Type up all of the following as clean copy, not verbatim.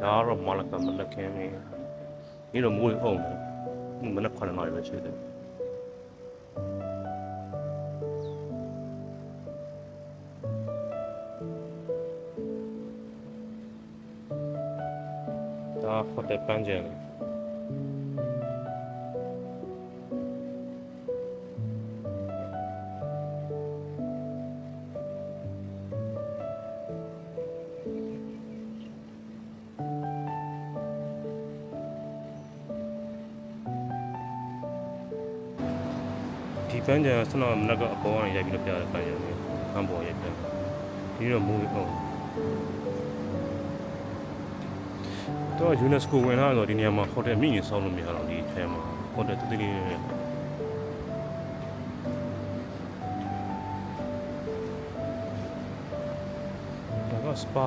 나로 말할까 맨날 개미 이런 뭐이 맨날 가는 아이가 지금 다 호텔 반지하네 이 반지하 쓰나 나가 보안에 야비로 빼야 될 거야 한 보안 야비 이런 뭐이 또 유네스코ဝင်လာတော့ဒီနေရာမှာဟိုတယ်မိရင်ဆောက်လို့မရတော့ဒီထဲမှာဟိုတယ်တတိလေးဒါကစပါ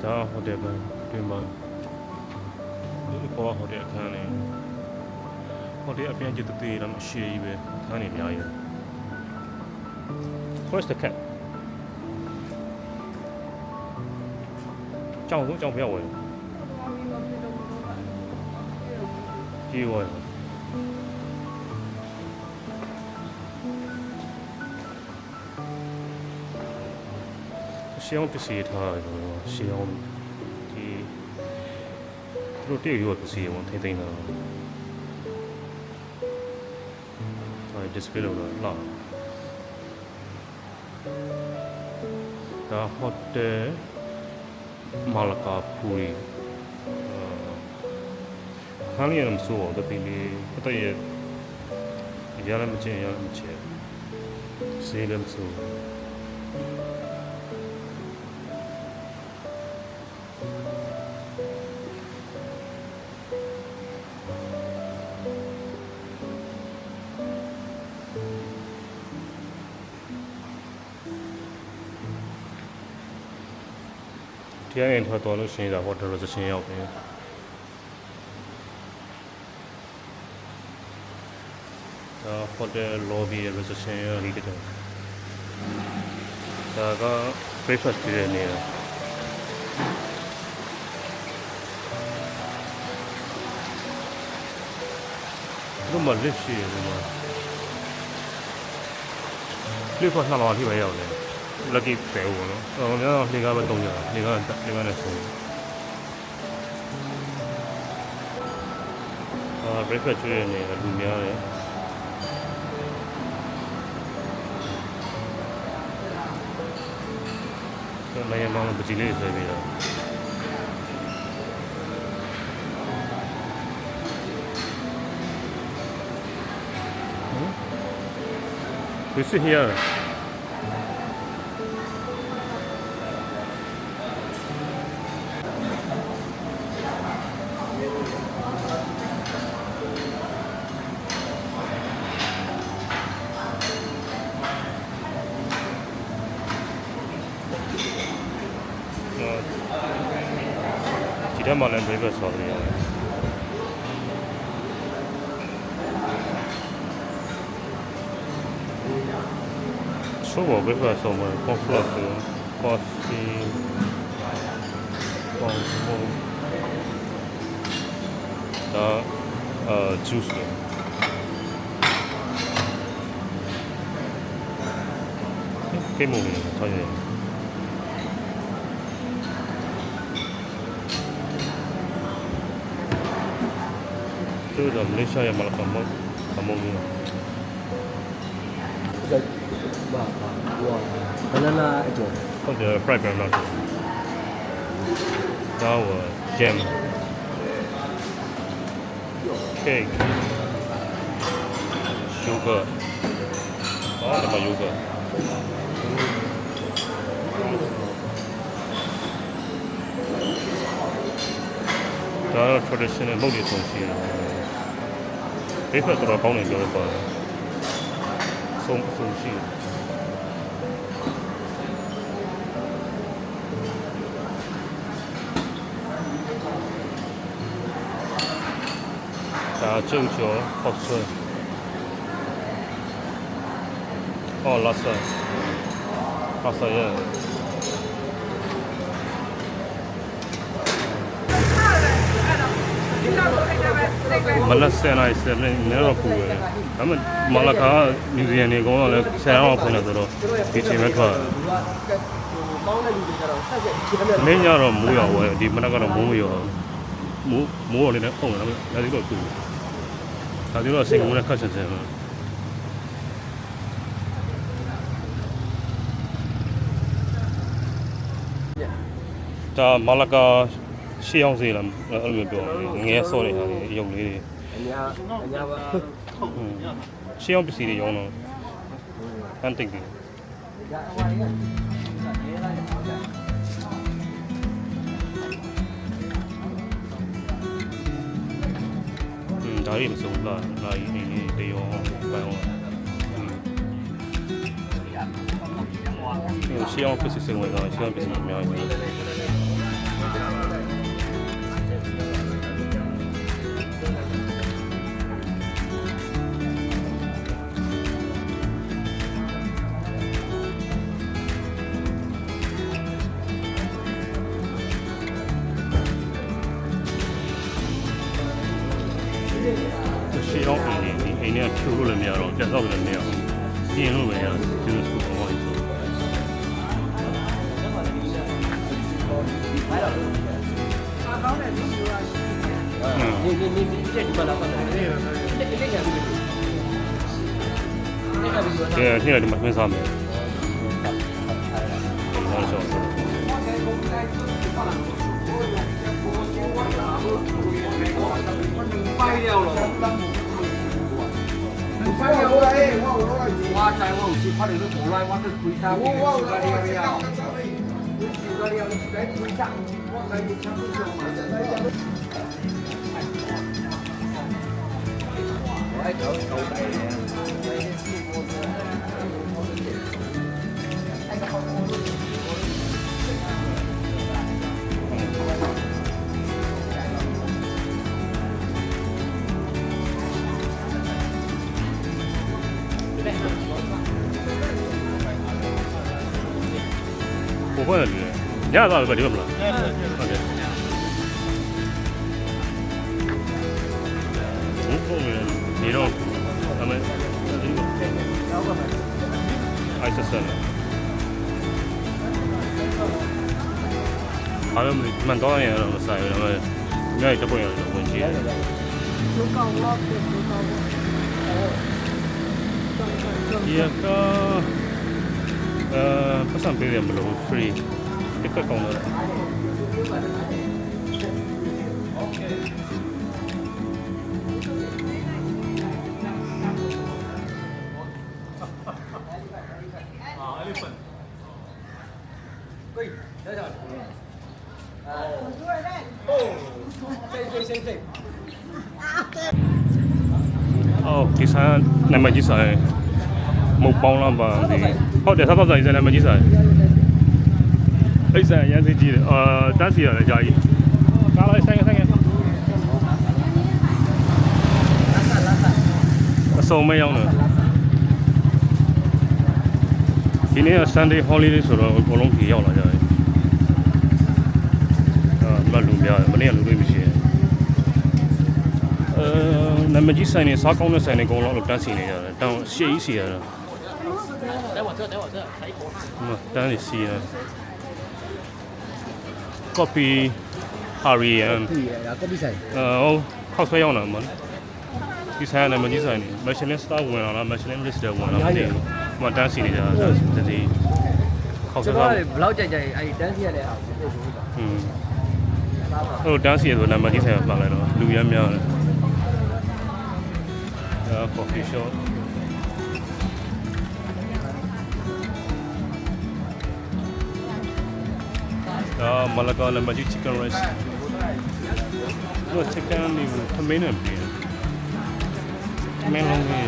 ဒါဟိုတယ်ပဲဒီမှာဒီပေါ်ဟိုတယ်အခန်းနေဟိုတယ်အပြန်ကျတတိတော့မရှိကြီးပဲအခန်းနေအများကြီး Where's the cat? ကြောင်ဘယ်ရောက်ဝင်ကြီးဝင်ရှေးအောင်ပစ္စည်းထားတယ်ရှေးအောင်ဒီသူတို့တည့်ရွက်ပစ္စည်းဝင်ထိမ့်သိမ်းတာဒါ display လုပ်တော့လာဒါဟိုတယ်မာလကာပူရီခါလီရမဆိုတော့တတိလေးပတည့်ရရမချင်းစေးလည်းမဆိုတရားရင်ထွက်သွားလို့ရှိရင်ဒါဟိုတယ်ရစရှင်ရောက်တယ်ဒါဟိုတယ် lobby ရစရှင်ရောက်ဒီတဲ့ဒါက breakfast ပြည့်နေတာဘယ်မှာလက်ရှိရမှာလေဖတ်နှလာထိပဲရောက်တယ် lucky ပဲဘောနော်။အော်များတော့လေကားပဲတုံးကြတာ။လေကားနဲ့ဆို။breakfast ကျွေးနေတယ်လူများတယ်။ဒါလည်းမောင်ပကြီးလေးဆွဲပြီးတော့We sit here. Kita malam bebas hari ini. So bebas sama konflik tu, pasti, dah juice ni. Kemu ni, tanya. Itu dah Malaysia yang malah kamu ni. Banana itu. Oh, the fried banana. Now jam, cake, sugar. Oh, nama sugar. Dah traditional modi tongsi. Ini tu kau ni jual apa? Sushi. Dah jauh hot sun. Oh, Lhasa. Lhasa, yeah. Malaysia na is never cool. I'm Malacca Museum. You go on say I'm open at all. It's a matter. Many are on Muya, the Managana Muya. More than a phone. That's good. I do not say one question. The Malacca. ရှေ့အောင်စေးလားအဲ့လိုပြောငယ်ဆော့နေဟာရုပ်လေးတွေအညာပါရှေ့အောင်ပစ္စည်းတွေရောင်းတော့အန်တစ်တွေဒါရီမစုံလားလာရီနေတရောပန်းအောင်ရှေ့အောင်ပစ္စည်းစင်ဝင်တော့ရှေ့အောင်ပစ္စည်းအများကြီးရှေ့အောင်အိမ်နဲ့ဖြိုးလို့လည်းမရတော့ပြတ်တော့လည်းမရဘူးပြင်းလို့ပဲရကျေးဇူးပြုပါမယ်现在你们分啥没？快掉了。快掉了哎！我在我有时看到你无赖，我去推啥？我有个了了，有个了，你来推啥？我来你抢不上嘛？我爱搞搞的。我问了你，你俩咋个地方了？OK。后面你让他们爱吃生的，好像蛮多年了，啥有那么，应该这不样的问题。也个。ပတ်စံပေးရမလို့ free တစ်ခါကောင်းတော့အော်ဒီဆိုင်နာမည်ကြီးဆိုင်မုတ်ပေါင်းလာပါဒီဟုတ်တယ်စားတော့ဆိုင်နာမည်ကြီးဆိုင်အိဆိုင်ရမ်းစီကြီးတယ်တန်းစီရတယ်ကြာကြီးကားလိုက်ဆိုင်အစုံမရောက်တော့ဒီနေ့က Sunday holiday ဆိုတော့အကုန်လုံးကြီးရောက်လာကြတယ်မလူများမနေ့ကလူတွေမရှိနာမည်ကြီးဆိုင်နေစားကောင်းတဲ့ဆိုင်နေအကုန်လုံးတန်းစီနေကြတယ်တောင်ရှေ့ကြီးစီရတာ等我这，才一口。当然是啊。Copy Harry and。copy ဆိုင်ခောက်ဆွဲရောက်လာမှာဒီဆိုင်ကလည်းမကြီးဆိုင်နေ Michelin star ဝင်လာလား Michelin list ဝင်လာမသိဘူး။မတန်းစီနေကြတာဒီခောက်ဆွဲတော့ဘယ်လောက်ကြိုက်အဲ့ဒီတန်းစီရတဲ့ဟာကိုဟိုတန်းစီရဆိုလည်းမကြီးဆိုင်ကပါလိုက်တော့လူရမ်းများတယ်။ coffee shop Malacca Lambaji chicken rice. No chicken ni tomato ni. Melon ni.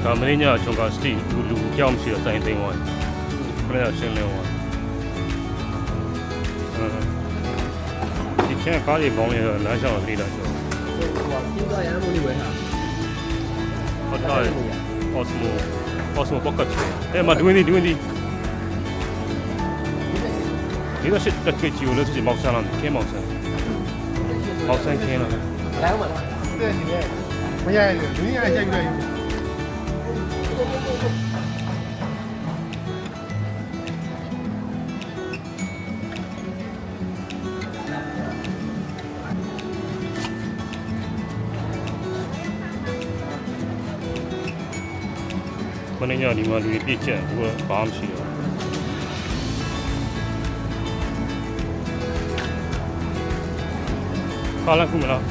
ဒါမင်းညဂျုံကစတီလူကြောက်မရှိတော့စိုင်းသိမ်းသွားခဏရှင်းလင်းသွားဒီချင်းကားတွေပေါင်းနေတော့လမ်းလျှောက်နေလာကျော် 今朝也没你问啊。 ဟုတ်တယ်အော်စမိုပေါက်ကတ်အဲ့မှာတွင်းဒီတော့ရှစ်တက်ကြည့်လို့ဆိုမောက်ဆန်းလာခင်းမောက်ဆန်းခင်းလာ 来嘛。对，你没呀，你也下不来。 မင်းညဒီမှာလူတွေပြည့်ကျက်သူကဘာမှမရှိတော့ခါလာခုမလား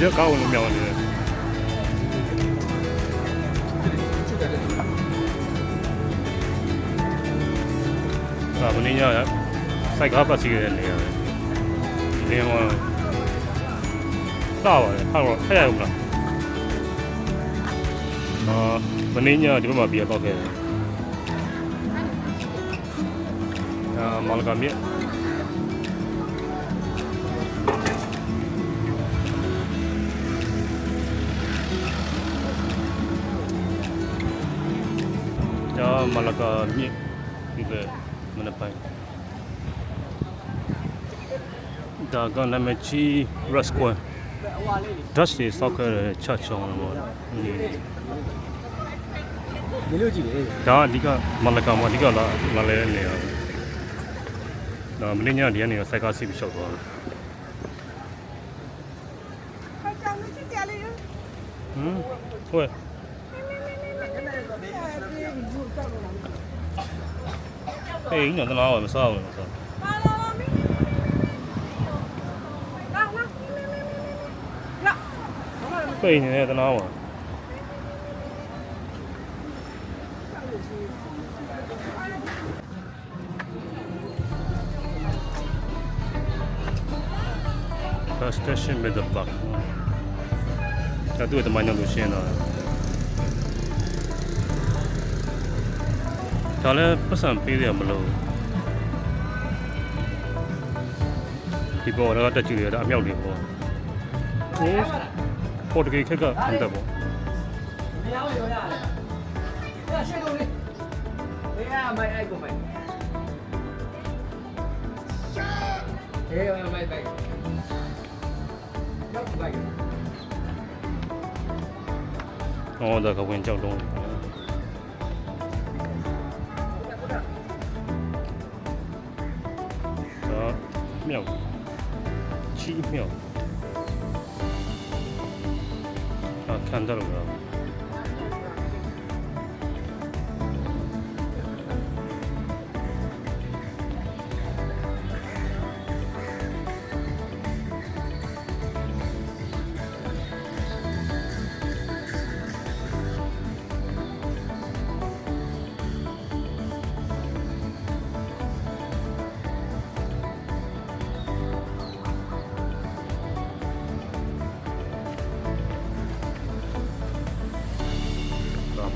ဒီကောင်းလို့မြောင်းနေတယ်ဒါမင်းညစိုက်ကားပတ်စီရဲ့နေရတယ်ဒီနေမှာစပါတယ်ဟာတော့ဖက်ရအောင်လားမင်းညဒီဘက်မှာပြတော့ခဲ့တယ်မာလကမြက်မာလကမြက်ဒီကမနပိုင်ဒါကနာမချီရက်စကွန်ဒတ်စီစောက်ခဲချချောင်းလို့ဒီ 没留几个。 ဒါအဓိကမလကမှာအဓိကလာလဲနေရဒါမင်းညဒီကနေစိုက်ကားစီးပြီးရှောက်သွားတယ်ဟုတ်ဟေးညတော့မစားဘူးမစားပိန်နေတဲ့တနာပါstation with the park ဒါသူ့တမန်ညလို့ရှင်းတော့ဒါလည်းပတ်စံပေးရမလို့ဒီပေါ်တော့တက်ကြည့်ရတာအမြောက်တွေပေါ့ဟိုပေါ်တကယ်ခက်ကခံတယ်ပေါ့ 你要有呀？要谢东西。没呀，买爱不买？哎，买。要不买？ ဟောဒါကဝင်ကြောက်တော့ဒါမြောက်ချီမြောက်ခံတယ်လို့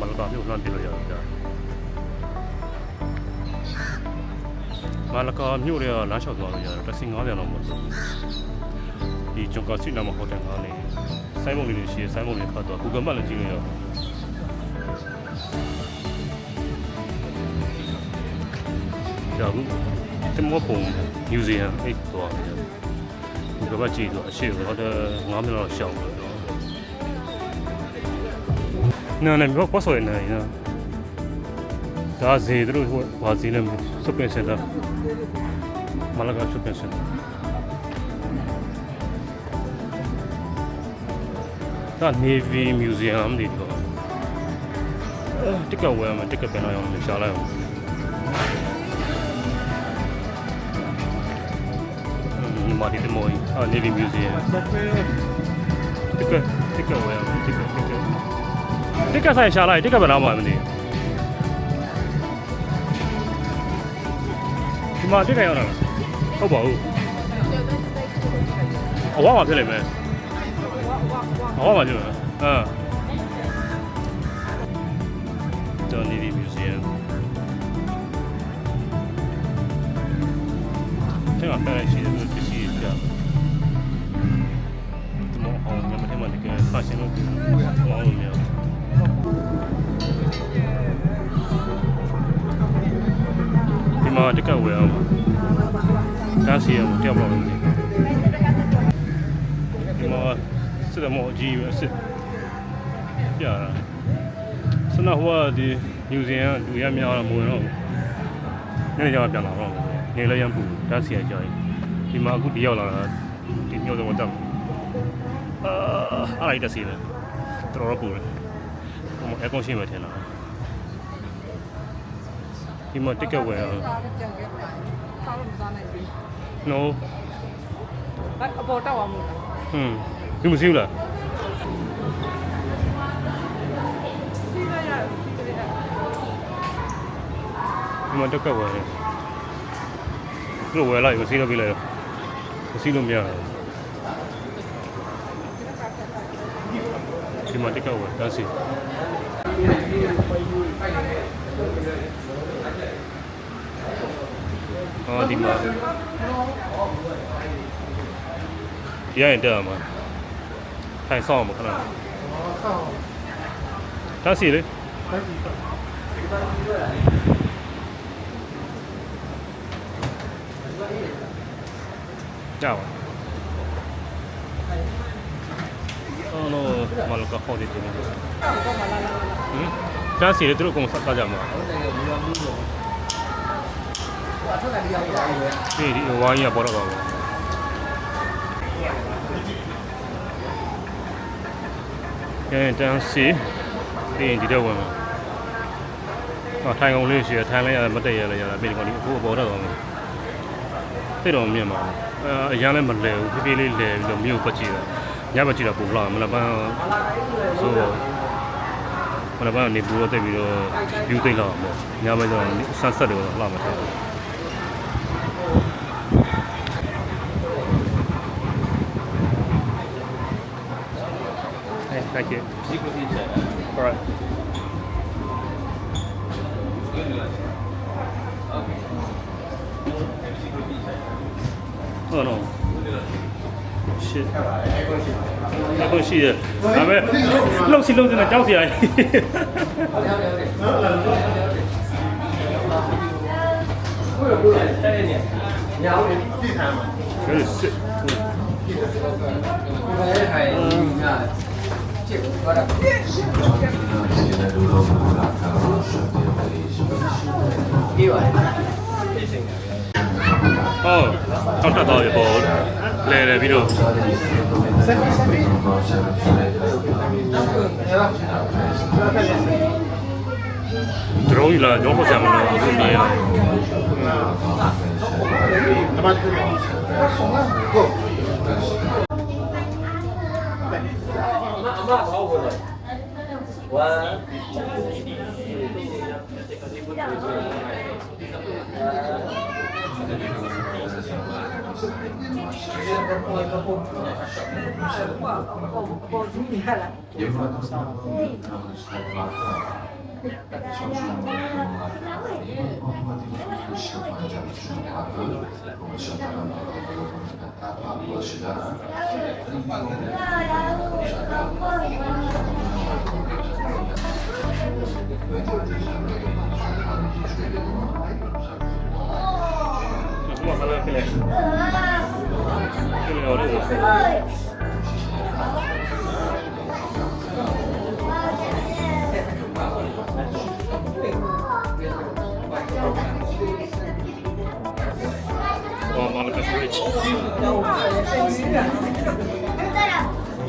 မလကမြို့လှမ်းပြလို့ရတယ်မလကမြို့တွေကလမ်းလျှောက်သွားလို့ရတယ်တက်စီ900လောက်မဟုတ်ဘူးဒီဂျုံကစီနာမဟိုတယ်ကနေစိုင်းမုံလေးတွေရှိစိုင်းမုံလေးဖတ်တော့ Google Map လည်းကြည့်လို့ရတယ်ဒါဘူးတင်မောပုံ museum အဲ့တော့ Google Map ကြည့်တော့အရှိတော့9မိနစ်လောက်ရှောက်တယ်နော်နော်ဘောဆောရနေနော်ဒါဈေးတို့ဘာဈေးလဲစပင်စင်တာမလာကစပင်စင်ဒါ Navy Museum ဒီတော့တက်ကဝဲမှာတက်ကပြန်လာအောင်ရှာလိုက်အောင်ဒီမှာဒီမိုင်းNavy Museum တက်ကဝဲမှာတက်ကဆိုင်ရှာလိုက်တက်ကပြန်လာမှာမသိ မှာတက်ခံရတာဟုတ်ပါဘူးအဝါမှာဖြစ်နေမယ်အဝါမှာဖြစ်မယ်Johnny Museum 这样看来其实是仔细讲怎么好你们听嘛那个发现了网络没有ဒီမှာတက်ကဝယ်အောင်တားစီရမတယောက်တော့လို့ဒီမှာစစ်တယ်မော်အကြီးပဲအစစ်ပြတာစနဟိုကဒီမြူဇီယံလူရများတော့မဝင်တော့ဘူးနေ့ကြောင်ပြန်လာတော့နေလည်းရမ်းပူတားစီရကြောင်ဒီမှာအခုဒီရောက်လာတာဒီမျိုးစုံတော့အားလိုက်တက်စီတယ်တော်တော်ပူတယ်ဟိုအကွန်ရှင်းမထင်လားဒီမှာတက်ကဝယ်အောင် No အပေါ်တောက်အောင်မလို့ ဒီမရှိဘူးလား စီးရရစီးရရ ဒီမှာတက်ကဝယ်တယ်သူတို့ဝယ်လိုက်မစီးတော့ပြလိုက်တော့မစီးလို့မရဘူးဒီမှာတက်ကဝယ်ဒါစီဒီမှာရရင်တက်မှာထိုင်ဆောင်မှာခဏဒါစီလေကြောက်အော်နော်မလကခေါ်တယ်တင်ဒါစီလေသူတို့ကုန်စတာကြမှာဒီဝိုင်းရပေါ်တော့ပါဘူးကဲတန်းစီပြီးရင်ဒီတော့ဝင်မှာထိုင်ကုန်လေးရှိရထိုင်လိုက်ရမတက်ရလဲရတာပြီးဒီကောင်ဒီအခုပေါ်တော့တော့သိတော့မြင်ပါအရန်လည်းမလဲဘူးဖြည်းဖြည်းလေးလဲပြီးတော့မြို့ပတ်ကြည့်တာညပတ်ကြည့်တာပုံလာမလားပန်းဆိုမလားပန်းနေပူတော့တက်ပြီးတော့ view သိလောက်ပေါ့ညဘက်ကျတော့ sunset တွေတော့လာမှာတယ်Thank you. All right. Oh no. Shit. အခုရှိတယ်ဒါပေမဲ့လှုပ်စီလှုပ်နေတာကြောက်စရာကြီးVery sick. ဟုတ်တက်တော့ရပေါ့လဲတယ်ပြီးတော့ဒရုန်းလာတော့ပေါ်ဆောင်လို့ဒီနေရာ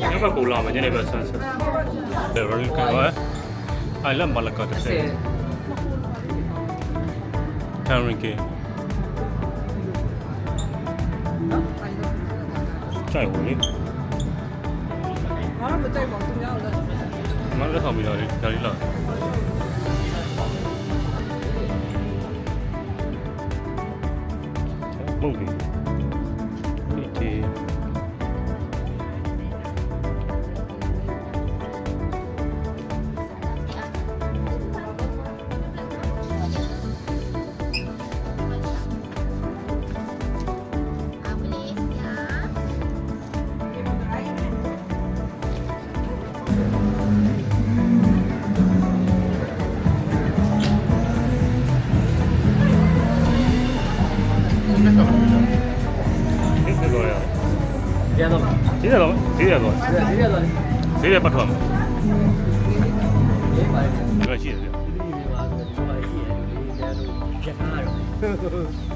Kenapa pula macam ni biasa? Level kau, I love Malacca tu. Tanrinki. Cai holi. Mana betul bang tu yang ada. Mana kau bila dari lah. ပုံပြီဒီ ဒီလိုရ ရတော့ ဒီလိုဒီလို ဒီရတော့ ဒီလိုပတ်ထွက်မှာ ရေးပါတယ် ဒီလိုရှိတယ် ဒီမှာဆိုတော့ရှိရတယ်ဒီကတော့ရက်ကားတော့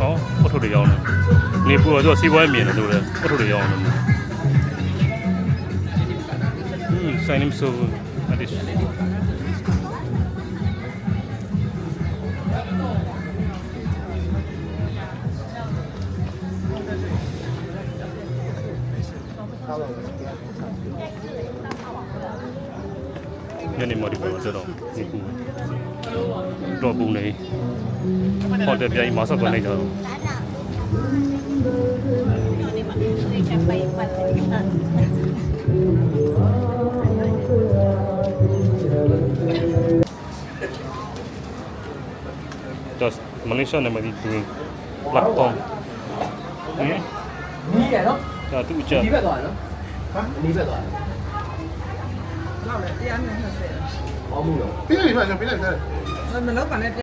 ဟောဖတ်ထုတ်တွေရောင်းတယ်နေပူတော့စီးပွားမြင်တယ်လို့လည်းဖတ်ထုတ်တွေရောင်းတယ်ဆိုင်နေဆိုအဒစ် ညနေမှဒီပေါ်တော့ဒီကူတော့ပုံနေဟိုတယ်ပြိုင်မဆော့ကနေကြတော့just Malaysia never doing platform နီးရနော် ဒါသူအချက် ဒီဘက်သွားနော်နီးဘက်သွား လောက်လေ120 အော်မှုရော ပြီးလိုက်ပြီဗျာပြီးလိုက်ပြီ မလောက်ပါနဲ့